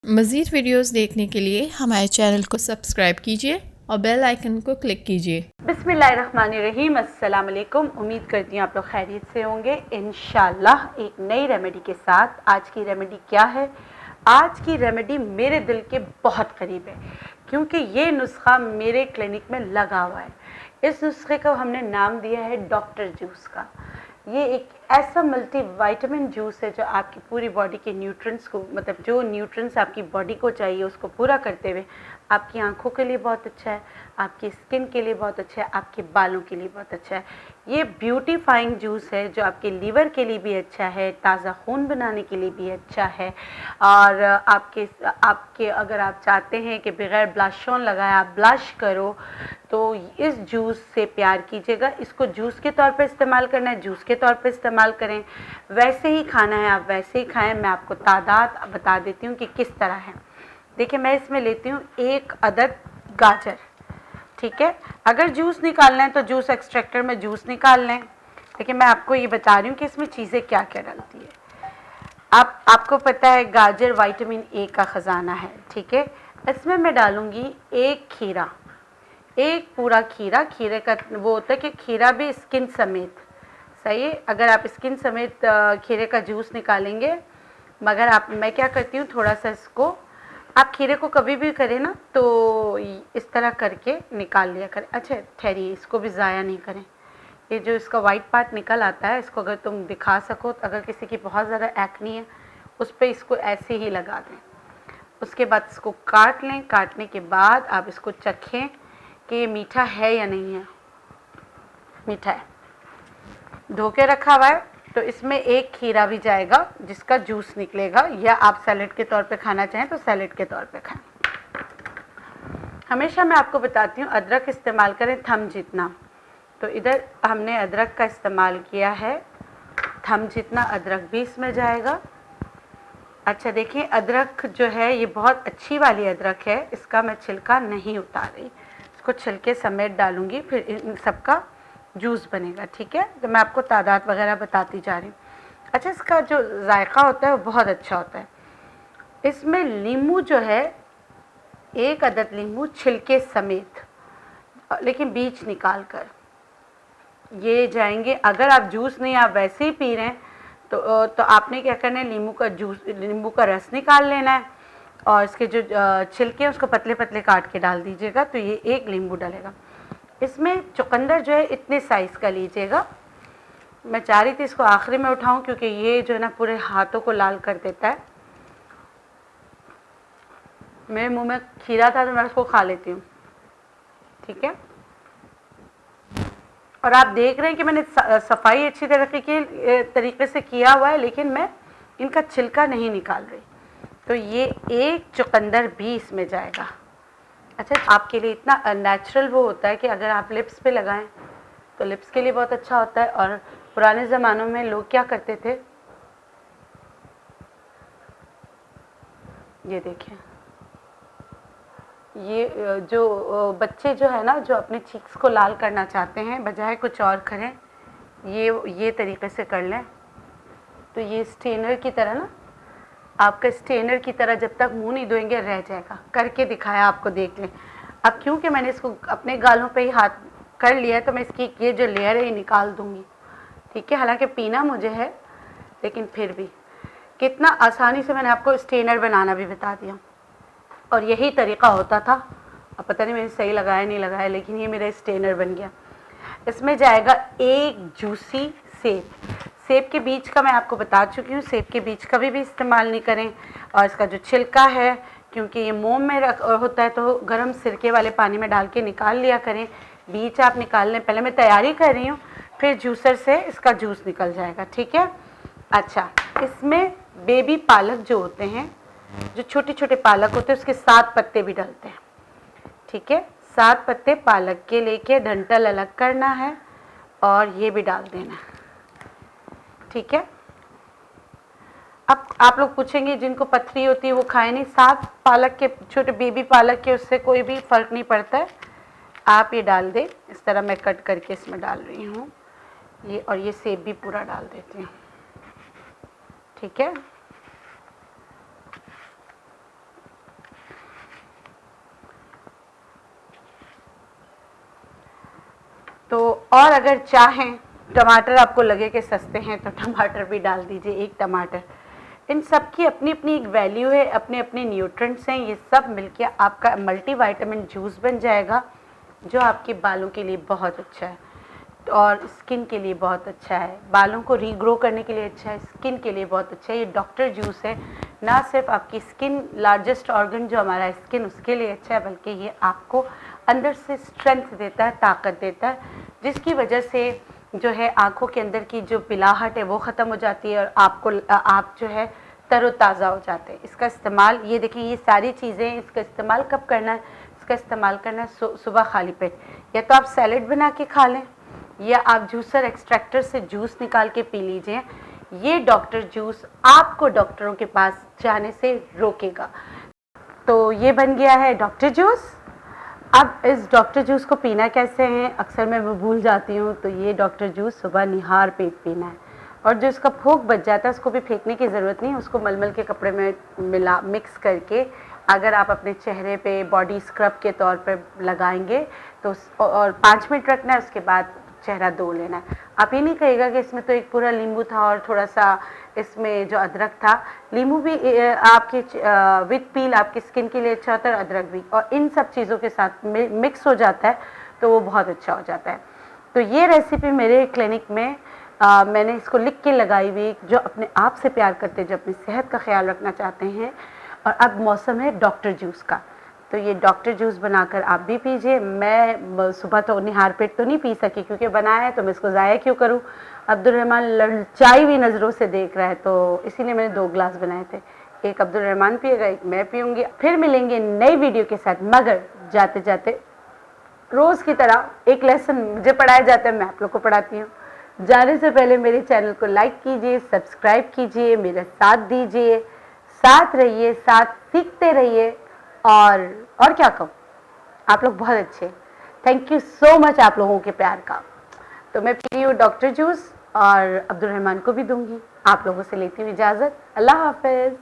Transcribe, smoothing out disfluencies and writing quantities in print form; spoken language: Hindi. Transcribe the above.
मज़ीद वीडियोस देखने के लिए हमारे चैनल को सब्सक्राइब कीजिए और बेल आइकन को क्लिक कीजिए। बिस्मिल्लाहिर्रहमानिर्रहीम, अस्सलाम वालेकुम। उम्मीद करती हूँ आप लोग खैरियत से होंगे। इंशाल्लाह एक नई रेमेडी के साथ। आज की रेमेडी क्या है? आज की रेमेडी मेरे दिल के बहुत करीब है, क्योंकि ये नुस्खा मेरे क्लिनिक में लगा हुआ है। इस नुस्खे को हमने नाम दिया है डॉक्टर जूस का। ये एक ऐसा मल्टी विटामिन जूस है जो आपकी पूरी बॉडी के न्यूट्रिएंट्स को, मतलब जो न्यूट्रिएंट्स आपकी बॉडी को चाहिए उसको पूरा करते हुए आपकी आंखों के लिए बहुत अच्छा है, आपकी स्किन के लिए बहुत अच्छा है, आपके बालों के लिए बहुत अच्छा है। ये ब्यूटीफाइंग जूस है जो आपके लीवर के लिए भी अच्छा है, ताज़ा खून बनाने के लिए भी अच्छा है। और आपके आपके अगर आप चाहते हैं कि बगैर ब्लश ऑन लगाए आप ब्लश करो, तो इस जूस से प्यार कीजिएगा। इसको जूस के तौर पे इस्तेमाल करना है, जूस के तौर पे इस्तेमाल करें। वैसे ही खाना है, आप वैसे ही खाएं। मैं आपको तादाद बता देती हूँ कि किस तरह है। देखिए, मैं इसमें लेती हूँ 1 अदद गाजर, ठीक है। अगर जूस निकालना है तो जूस एक्सट्रैक्टर में जूस निकाल लें, लेकिन मैं आपको ये बता रही हूँ कि इसमें चीज़ें क्या क्या डलती है। आपको पता है गाजर विटामिन ए का ख़जाना है, ठीक है। इसमें मैं डालूँगी 1 खीरा, एक पूरा खीरा। खीरे का वो होता है कि खीरा भी स्किन समेत, सही है। अगर आप स्किन समेत खीरे का जूस निकालेंगे, मगर मैं क्या करती हूँ, थोड़ा सा इसको, आप खीरे को कभी भी करें ना तो इस तरह करके निकाल लिया करें। अच्छा ठहरिए, इसको भी ज़ाया नहीं करें। ये जो इसका वाइट पार्ट निकल आता है, इसको अगर तुम दिखा सको, तो अगर किसी की बहुत ज़्यादा एक्नी है उस पर इसको ऐसे ही लगा दें। उसके बाद इसको काट लें। काटने के बाद आप इसको चखें कि ये मीठा है या नहीं है। मीठा है, धो के रखा हुआ है, तो इसमें 1 खीरा भी जाएगा जिसका जूस निकलेगा, या आप सैलेड के तौर पे खाना चाहें तो सैलेड के तौर पे खाएं। हमेशा मैं आपको बताती हूँ अदरक इस्तेमाल करें थम जितना। तो इधर हमने अदरक का इस्तेमाल किया है, थम जितना अदरक भी इसमें जाएगा। अच्छा देखिए, अदरक जो है ये बहुत अच्छी वाली अदरक है, इसका मैं छिलका नहीं उतार रही, इसको छिलके समेत डालूंगी, फिर इन सबका जूस बनेगा, ठीक है। तो मैं आपको तादाद वगैरह बताती जा रही हूँ। अच्छा, इसका जो जायका होता है वो बहुत अच्छा होता है। इसमें नींबू जो है, 1 अदद नींबू छिलके समेत, लेकिन बीज निकाल कर ये जाएंगे। अगर आप जूस नहीं, आप वैसे ही पी रहे हैं, तो आपने क्या करना है, नींबू का जूस, नींबू का रस निकाल लेना है, और इसके जो छिलके हैं उसको पतले पतले काट के डाल दीजिएगा, तो ये 1 नींबू डलेगा। इसमें चुकंदर जो है इतने साइज़ का लीजिएगा। मैं चाह रही थी इसको आखिरी में उठाऊं, क्योंकि ये जो है ना पूरे हाथों को लाल कर देता है। मेरे मुंह में खीरा था तो मैं उसको खा लेती हूँ, ठीक है। और आप देख रहे हैं कि मैंने सफाई अच्छी तरीके से किया हुआ है, लेकिन मैं इनका छिलका नहीं निकाल रही। तो ये 1 चुकंदर भी इसमें जाएगा। अच्छा, आपके लिए इतना नेचुरल वो होता है कि अगर आप लिप्स पे लगाएं तो लिप्स के लिए बहुत अच्छा होता है। और पुराने ज़मानों में लोग क्या करते थे, ये देखिए, ये जो बच्चे जो है ना, जो अपने चीक्स को लाल करना चाहते हैं, बजाय कुछ और करें, ये तरीके से कर लें, तो ये स्टेनर की तरह ना, आपका स्टेनर की तरह जब तक मुंह नहीं धोएंगे रह जाएगा। करके दिखाया आपको, देख लें। अब क्योंकि मैंने इसको अपने गालों पे ही हाथ कर लिया है, तो मैं इसकी ये जो लेयर है ये निकाल दूंगी, ठीक है। हालांकि पीना मुझे है, लेकिन फिर भी कितना आसानी से मैंने आपको स्टेनर बनाना भी बता दिया। और यही तरीका होता था। अब पता नहीं मैंने सही लगाया नहीं लगाया, लेकिन ये मेरा स्टेनर बन गया। इसमें जाएगा 1 जूसी सेब। सेब के बीज का मैं आपको बता चुकी हूँ, सेब के बीज कभी भी इस्तेमाल नहीं करें। और इसका जो छिलका है, क्योंकि ये मोम में होता है, तो गर्म सिरके वाले पानी में डाल के निकाल लिया करें। बीज आप निकाल लें। पहले मैं तैयारी कर रही हूँ, फिर जूसर से इसका जूस निकल जाएगा, ठीक है। अच्छा, इसमें बेबी पालक जो होते हैं, जो छोटे छोटे पालक होते हैं, उसके 7 पत्ते भी डलते हैं, ठीक है। 7 पत्ते पालक के लेके डंठल अलग करना है, और ये भी डाल देना है, ठीक है। अब आप लोग पूछेंगे जिनको पथरी होती है वो खाए नहीं। 7 पालक के, छोटे बेबी पालक के, उससे कोई भी फ़र्क नहीं पड़ता है। आप ये डाल दें, इस तरह मैं कट करके इसमें डाल रही हूँ ये, और ये सेब भी पूरा डाल देती हूँ, ठीक है। अगर चाहें टमाटर आपको लगे कि सस्ते हैं तो टमाटर भी डाल दीजिए, एक टमाटर। इन सब की अपनी अपनी एक वैल्यू है, अपने अपने न्यूट्रेंट्स हैं, ये सब मिलके आपका मल्टीविटामिन जूस बन जाएगा जो आपके बालों के लिए बहुत अच्छा है और स्किन के लिए बहुत अच्छा है, बालों को रीग्रो करने के लिए अच्छा है, स्किन के लिए बहुत अच्छा है। ये डॉक्टर जूस है, ना सिर्फ आपकी स्किन, लार्जेस्ट ऑर्गन जो हमारा स्किन, उसके लिए अच्छा है, बल्कि ये आपको अंदर से स्ट्रेंथ देता है, ताकत देता है, जिसकी वजह से जो है आँखों के अंदर की जो पिलाहट है वो ख़त्म हो जाती है और आप जो है तरोताज़ा हो जाते हैं। इसका इस्तेमाल, ये देखिए ये सारी चीज़ें, इसका इस्तेमाल कब करना है? इसका इस्तेमाल करना है सुबह खाली पेट। या तो आप सैलेड बना के खा लें या आप जूसर एक्सट्रैक्टर से जूस निकाल के पी लीजिए। ये डॉक्टर जूस आपको डॉक्टरों के पास जाने से रोकेगा। तो ये बन गया है डॉक्टर जूस। अब इस डॉक्टर जूस को पीना कैसे है, अक्सर मैं वो भूल जाती हूँ। तो ये डॉक्टर जूस सुबह निहार पेट पीना है और जो इसका फोक बच जाता है उसको भी फेंकने की ज़रूरत नहीं है, उसको मलमल के कपड़े में मिक्स करके अगर आप अपने चेहरे पे बॉडी स्क्रब के तौर पर लगाएंगे तो और 5 मिनट रखना है, उसके बाद चेहरा धो लेना है। आप ये नहीं कहिएगा कि इसमें तो एक पूरा नींबू था और थोड़ा सा इसमें जो अदरक था। नींबू भी आपके विथ पील आपकी स्किन के लिए अच्छा होता है, अदरक भी, और इन सब चीज़ों के साथ मिक्स हो जाता है तो वो बहुत अच्छा हो जाता है। तो ये रेसिपी मेरे क्लिनिक में मैंने इसको लिख के लगाई हुई, जो अपने आप से प्यार करते हैं, जो अपनी सेहत का ख्याल रखना चाहते हैं। और अब मौसम है डॉक्टर जूस का, तो ये डॉक्टर जूस बनाकर आप भी पीजिए। मैं सुबह तो निहार पेट तो नहीं पी सकी क्योंकि बनाया है, तो मैं इसको ज़ाया क्यों करूं। अब्दुल रहमान ललचाई हुई नज़रों से देख रहा है, तो इसीलिए मैंने 2 ग्लास बनाए थे। एक अब्दुल रहमान पिएगा, एक मैं पीऊँगी। फिर मिलेंगे नई वीडियो के साथ, मगर जाते जाते रोज़ की तरह एक लेसन मुझे पढ़ाया जाता है, मैं आप लोग को पढ़ाती हूँ। जाने से पहले मेरे चैनल को लाइक कीजिए, सब्सक्राइब कीजिए, मेरा साथ दीजिए, साथ रहिए, साथ सीखते रहिए। और क्या कहूँ, आप लोग बहुत अच्छे, थैंक यू सो मच आप लोगों के प्यार का। तो मैं पी रही हूँ डॉक्टर जूस और अब्दुल रहमान को भी दूंगी। आप लोगों से लेती हूँ इजाज़त। अल्लाह हाफिज़।